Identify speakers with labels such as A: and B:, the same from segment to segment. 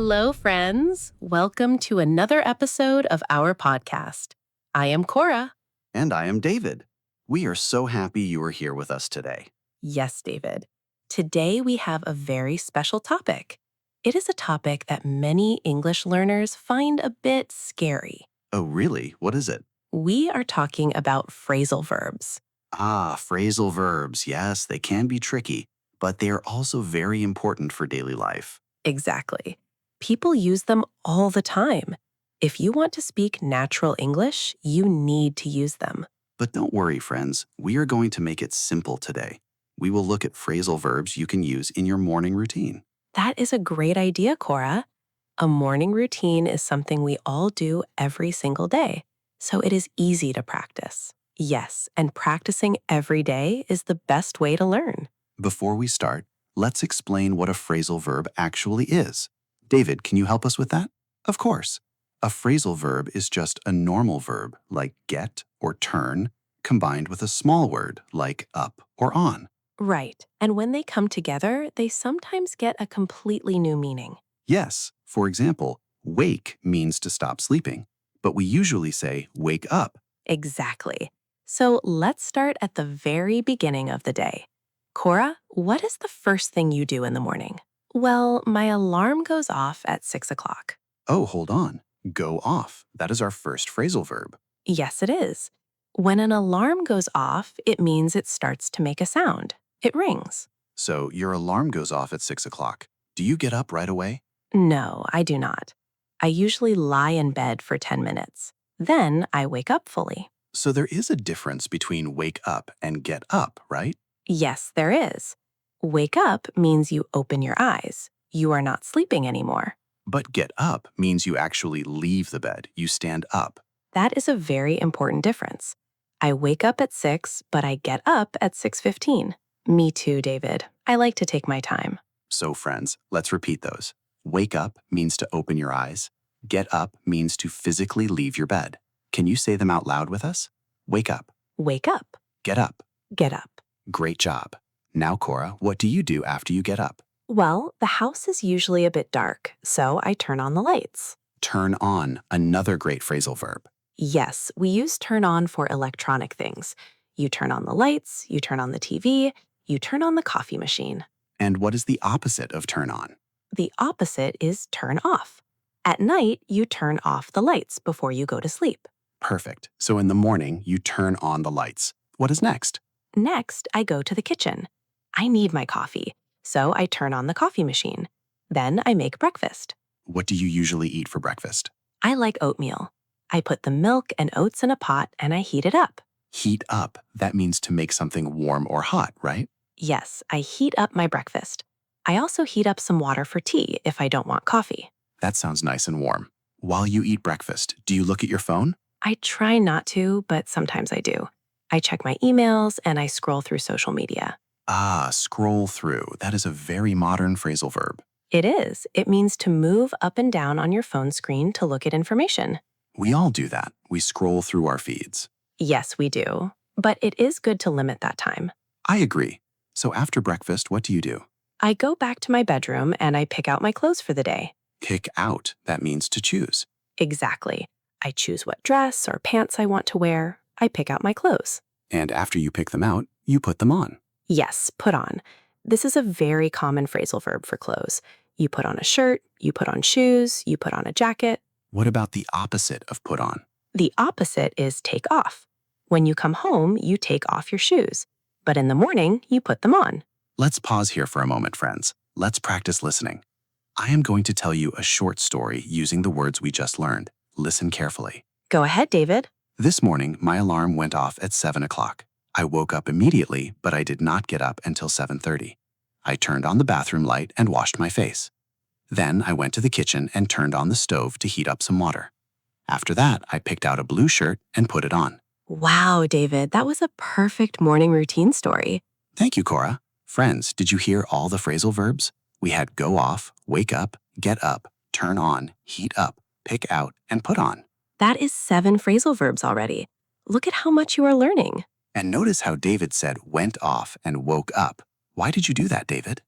A: Hello, friends. Welcome to another episode of our podcast. I am Cora.
B: And I am David. We are so happy you are here with us today.
A: Yes, David. Today we have a very special topic. It is a topic that many English learners find a bit scary.
B: Oh, really? What is it?
A: We are talking about phrasal verbs.
B: Phrasal verbs. Yes, they can be tricky, but they are also very important for daily life.
A: Exactly. People use them all the time. If you want to speak natural English, you need to use them.
B: But don't worry, friends. We are going to make it simple today. We will look at phrasal verbs you can use in your morning routine.
A: That is a great idea, Cora. A morning routine is something we all do every single day, so it is easy to practice. Yes, and practicing every day is the best way to learn.
B: Before we start, let's explain what a phrasal verb actually is. David, can you help us with that? Of course. A phrasal verb is just a normal verb like get or turn, combined with a small word like up or on.
A: Right, and when they come together, they sometimes get a completely new meaning.
B: Yes, for example, wake means to stop sleeping, but we usually say wake up.
A: Exactly. So let's start at the very beginning of the day. Cora, what is the first thing you do in the morning? Well, my alarm goes off at 6 o'clock.
B: Oh, hold on. Go off. That is our first phrasal verb.
A: Yes, it is. When an alarm goes off, it means it starts to make a sound. It rings.
B: So your alarm goes off at 6 o'clock. Do you get up right away?
A: No, I do not. I usually lie in bed for 10 minutes. Then I wake up fully.
B: So there is a difference between wake up and get up, right?
A: Yes, there is. Wake up means you open your eyes. You are not sleeping anymore.
B: But get up means you actually leave the bed. You stand up.
A: That is a very important difference. I wake up at 6, but I get up at 6:15. Me too, David. I like to take my time.
B: So friends, let's repeat those. Wake up means to open your eyes. Get up means to physically leave your bed. Can you say them out loud with us? Wake up.
A: Wake up.
B: Get up.
A: Get up.
B: Great job. Now, Cora, what do you do after you get up?
A: Well, the house is usually a bit dark, so I turn on the lights.
B: Turn on, another great phrasal verb.
A: Yes, we use turn on for electronic things. You turn on the lights, you turn on the TV, you turn on the coffee machine.
B: And what is the opposite of turn on?
A: The opposite is turn off. At night, you turn off the lights before you go to sleep.
B: Perfect. So in the morning, you turn on the lights. What is next?
A: Next, I go to the kitchen. I need my coffee, so I turn on the coffee machine. Then I make breakfast.
B: What do you usually eat for breakfast?
A: I like oatmeal. I put the milk and oats in a pot and I heat it up.
B: Heat up. That means to make something warm or hot, right?
A: Yes, I heat up my breakfast. I also heat up some water for tea if I don't want coffee.
B: That sounds nice and warm. While you eat breakfast, do you look at your phone?
A: I try not to, but sometimes I do. I check my emails and I scroll through social media.
B: Scroll through. That is a very modern phrasal verb.
A: It is. It means to move up and down on your phone screen to look at information.
B: We all do that. We scroll through our feeds.
A: Yes, we do. But it is good to limit that time.
B: I agree. So after breakfast, what do you do?
A: I go back to my bedroom and I pick out my clothes for the day.
B: Pick out. That means to choose.
A: Exactly. I choose what dress or pants I want to wear. I pick out my clothes.
B: And after you pick them out, you put them on.
A: Yes, put on. This is a very common phrasal verb for clothes. You put on a shirt, you put on shoes, you put on a jacket.
B: What about the opposite of put on?
A: The opposite is take off. When you come home, you take off your shoes. But in the morning, you put them on.
B: Let's pause here for a moment, friends. Let's practice listening. I am going to tell you a short story using the words we just learned. Listen carefully.
A: Go ahead, David.
B: This morning, my alarm went off at 7 o'clock. I woke up immediately, but I did not get up until 7:30. I turned on the bathroom light and washed my face. Then I went to the kitchen and turned on the stove to heat up some water. After that, I picked out a blue shirt and put it on.
A: Wow, David, that was a perfect morning routine story.
B: Thank you, Cora. Friends, did you hear all the phrasal verbs? We had go off, wake up, get up, turn on, heat up, pick out, and put on.
A: That is 7 phrasal verbs already. Look at how much you are learning.
B: And notice how David said went off and woke up. Why did you do that, David?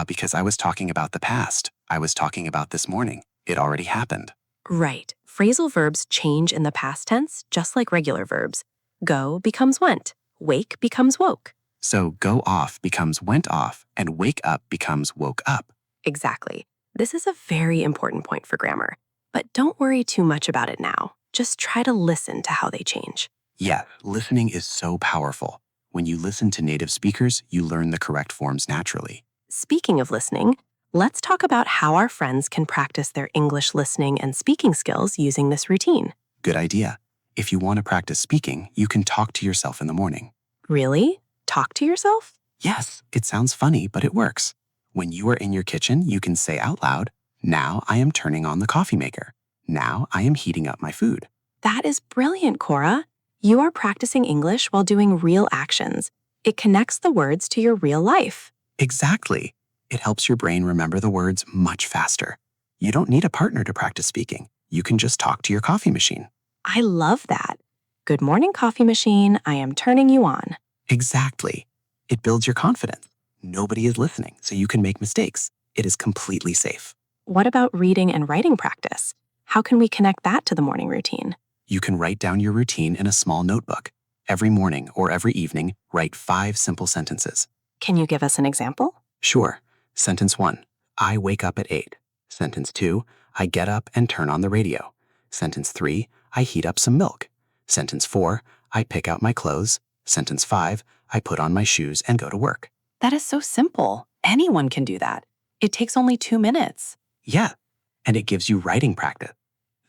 B: Because I was talking about the past. I was talking about this morning. It already happened.
A: Right. Phrasal verbs change in the past tense just like regular verbs. Go becomes went. Wake becomes woke.
B: So go off becomes went off, and wake up becomes woke up.
A: Exactly. This is a very important point for grammar. But don't worry too much about it now. Just try to listen to how they change.
B: Yeah, listening is so powerful. When you listen to native speakers, you learn the correct forms naturally.
A: Speaking of listening, let's talk about how our friends can practice their English listening and speaking skills using this routine.
B: Good idea. If you want to practice speaking, you can talk to yourself in the morning.
A: Really? Talk to yourself?
B: Yes, it sounds funny, but it works. When you are in your kitchen, you can say out loud, "Now I am turning on the coffee maker. Now I am heating up my food."
A: That is brilliant, Cora. You are practicing English while doing real actions. It connects the words to your real life.
B: Exactly. It helps your brain remember the words much faster. You don't need a partner to practice speaking. You can just talk to your coffee machine.
A: I love that. Good morning, coffee machine. I am turning you on.
B: Exactly. It builds your confidence. Nobody is listening, so you can make mistakes. It is completely safe.
A: What about reading and writing practice? How can we connect that to the morning routine?
B: You can write down your routine in a small notebook. Every morning or every evening, write 5 simple sentences.
A: Can you give us an example?
B: Sure. Sentence 1, I wake up at 8. Sentence 2, I get up and turn on the radio. Sentence 3, I heat up some milk. Sentence 4, I pick out my clothes. Sentence 5, I put on my shoes and go to work.
A: That is so simple. Anyone can do that. It takes only 2 minutes.
B: Yeah, and it gives you writing practice.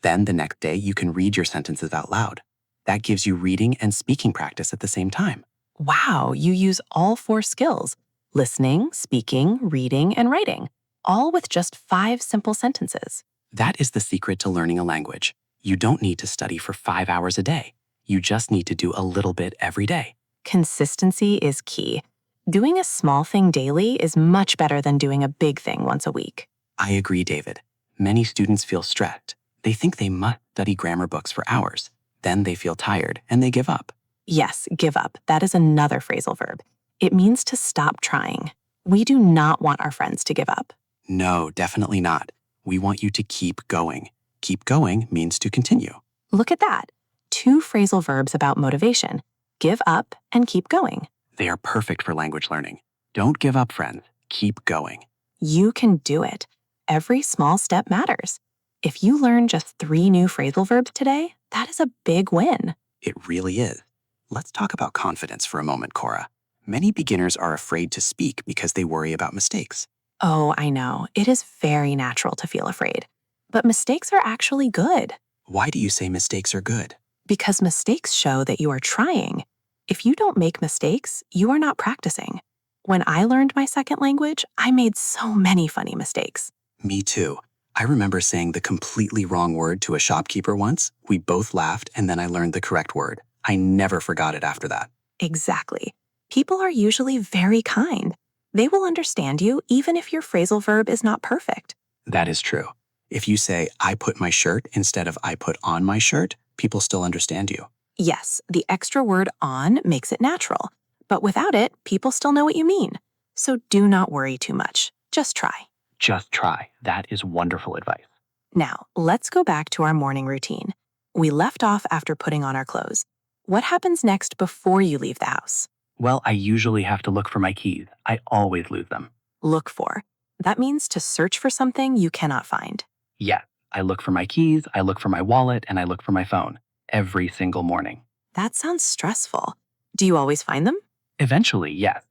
B: Then the next day, you can read your sentences out loud. That gives you reading and speaking practice at the same time.
A: Wow, you use all 4 skills: listening, speaking, reading, and writing, all with just 5 simple sentences.
B: That is the secret to learning a language. You don't need to study for 5 hours a day. You just need to do a little bit every day.
A: Consistency is key. Doing a small thing daily is much better than doing a big thing once a week.
B: I agree, David. Many students feel stressed. They think they must study grammar books for hours. Then they feel tired and they give up.
A: Yes, give up. That is another phrasal verb. It means to stop trying. We do not want our friends to give up.
B: No, definitely not. We want you to keep going. Keep going means to continue.
A: Look at that. 2 phrasal verbs about motivation: give up and keep going.
B: They are perfect for language learning. Don't give up, friends. Keep going.
A: You can do it. Every small step matters. If you learn just 3 new phrasal verbs today, that is a big win.
B: It really is. Let's talk about confidence for a moment, Cora. Many beginners are afraid to speak because they worry about mistakes.
A: Oh, I know. It is very natural to feel afraid. But mistakes are actually good,
B: Why do you say mistakes are good?
A: because mistakes show that you are trying. If you don't make mistakes, you are not practicing. When I learned my second language, I made so many funny mistakes.
B: Me too. I remember saying the completely wrong word to a shopkeeper once. We both laughed, and then I learned the correct word. I never forgot it after that.
A: Exactly. People are usually very kind. They will understand you even if your phrasal verb is not perfect.
B: That is true. If you say, I put my shirt instead of I put on my shirt, people still understand you.
A: Yes, the extra word on makes it natural, but without it, people still know what you mean. So do not worry too much. Just try.
B: Just try. That is wonderful advice.
A: Now, let's go back to our morning routine. We left off after putting on our clothes. What happens next before you leave the house?
B: Well, I usually have to look for my keys. I always lose them.
A: Look for. That means to search for something you cannot find.
B: Yes, I look for my keys, I look for my wallet, and I look for my phone. Every single morning.
A: That sounds stressful. Do you always find them?
B: Eventually, yes.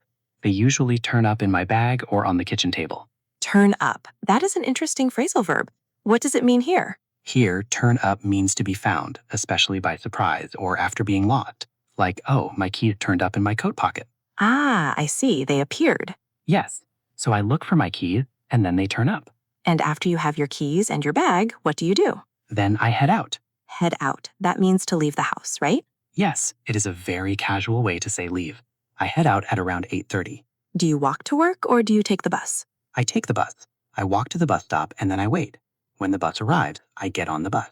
B: They usually turn up in my bag or on the kitchen table.
A: Turn up. That is an interesting phrasal verb. What does it mean here?
B: Here, turn up means to be found, especially by surprise or after being lost. Like, oh, my keys turned up in my coat pocket.
A: Ah, I see. They appeared.
B: Yes. So I look for my keys, and then they turn up.
A: And after you have your keys and your bag, what do you do?
B: Then I head out.
A: Head out. That means to leave the house, right?
B: Yes, it is a very casual way to say leave. I head out at around 8:30.
A: Do you walk to work or do you take the bus?
B: I take the bus. I walk to the bus stop and then I wait. When the bus arrives, I get on the bus.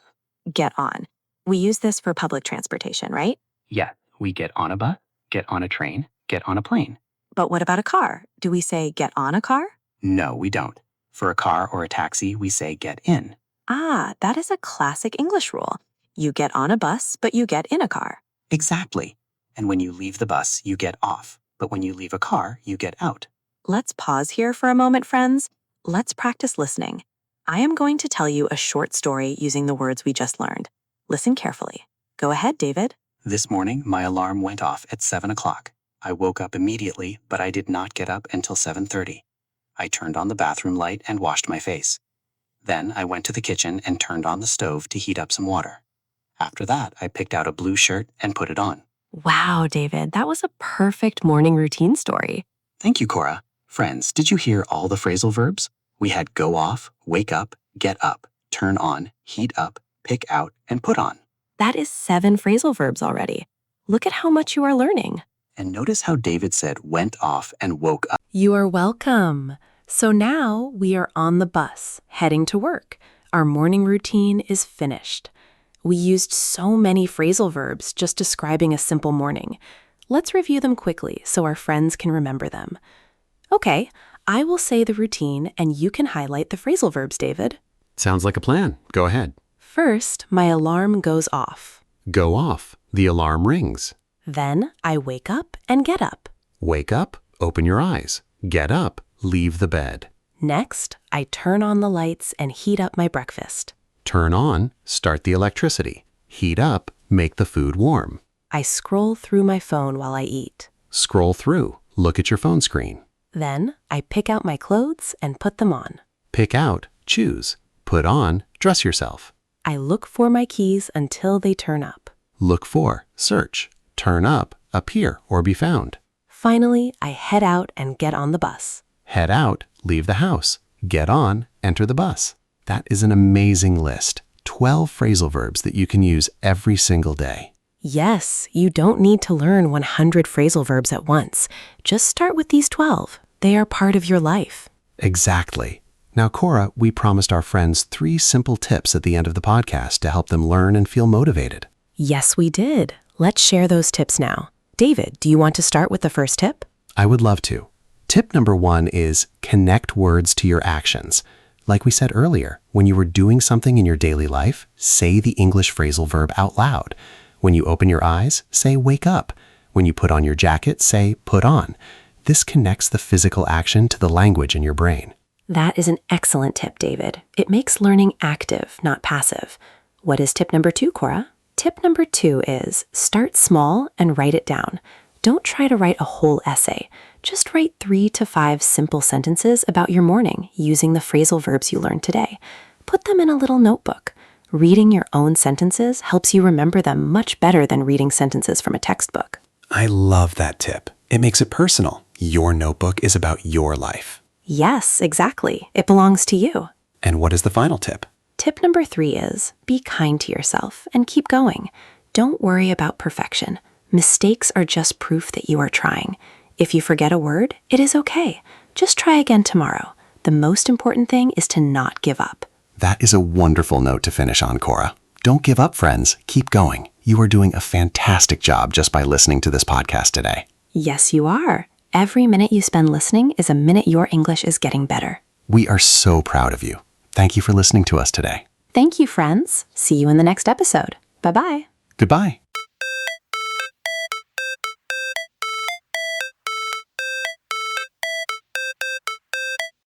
A: Get on. We use this for public transportation, right?
B: Yes, we get on a bus, get on a train, get on a plane.
A: But what about a car? Do we say get on a car?
B: No, we don't. For a car or a taxi, we say get in.
A: Ah, that is a classic English rule. You get on a bus, but you get in a car.
B: Exactly. And when you leave the bus, you get off. But when you leave a car, you get out.
A: Let's pause here for a moment, friends. Let's practice listening. I am going to tell you a short story using the words we just learned. Listen carefully. Go ahead, David.
B: This morning, my alarm went off at 7 o'clock. I woke up immediately, but I did not get up until 7:30. I turned on the bathroom light and washed my face. Then I went to the kitchen and turned on the stove to heat up some water. After that, I picked out a blue shirt and put it on.
A: Wow, David, that was a perfect morning routine story.
B: Thank you, Cora. Friends, did you hear all the phrasal verbs? We had go off, wake up, get up, turn on, heat up, pick out, and put on.
A: That is 7 phrasal verbs already. Look at how much you are learning.
B: And notice how David said went off and woke up.
A: You are welcome. So now we are on the bus, heading to work. Our morning routine is finished. We used so many phrasal verbs just describing a simple morning. Let's review them quickly so our friends can remember them. Okay, I will say the routine and you can highlight the phrasal verbs, David.
C: Sounds like a plan. Go ahead.
A: First, my alarm goes off.
C: Go off. The alarm rings.
A: Then I wake up and get up.
C: Wake up. Open your eyes. Get up. Leave the bed.
A: Next, I turn on the lights and heat up my breakfast.
C: Turn on. Start the electricity. Heat up. Make the food warm.
A: I scroll through my phone while I eat.
C: Scroll through. Look at your phone screen.
A: Then I pick out my clothes and put them on.
C: Pick out. Choose. Put on. Dress yourself.
A: I look for my keys until they turn up.
C: Look for. Search. Turn up. Appear or be found.
A: Finally, I head out and get on the bus.
C: Head out. Leave the house. Get on. Enter the bus. That is an amazing list. 12 phrasal verbs that you can use every single day.
A: Yes, you don't need to learn 100 phrasal verbs at once. Just start with these 12. They are part of your life.
C: Exactly. Now, Cora, we promised our friends 3 simple tips at the end of the podcast to help them learn and feel motivated.
A: Yes, we did. Let's share those tips now. David, do you want to start with the first tip?
C: I would love to. Tip number 1 is connect words to your actions. Like we said earlier, when you were doing something in your daily life, say the English phrasal verb out loud. When you open your eyes, say wake up. When you put on your jacket, say put on. This connects the physical action to the language in your brain.
A: That is an excellent tip, David. It makes learning active, not passive. What is tip number 2, Cora? Tip number 2 is start small and write it down. Don't try to write a whole essay. Just write 3 to 5 simple sentences about your morning using the phrasal verbs you learned today. Put them in a little notebook. Reading your own sentences helps you remember them much better than reading sentences from a textbook.
B: I love that tip. It makes it personal. Your notebook is about your life.
A: Yes, exactly. It belongs to you.
B: And what is the final tip?
A: Tip number 3 is be kind to yourself and keep going. Don't worry about perfection. Mistakes are just proof that you are trying. If you forget a word, it is okay. Just try again tomorrow. The most important thing is to not give up.
B: That is a wonderful note to finish on, Cora. Don't give up, friends. Keep going. You are doing a fantastic job just by listening to this podcast today.
A: Yes, you are. Every minute you spend listening is a minute your English is getting better.
B: We are so proud of you. Thank you for listening to us today.
A: Thank you, friends. See you in the next episode. Bye-bye.
B: Goodbye.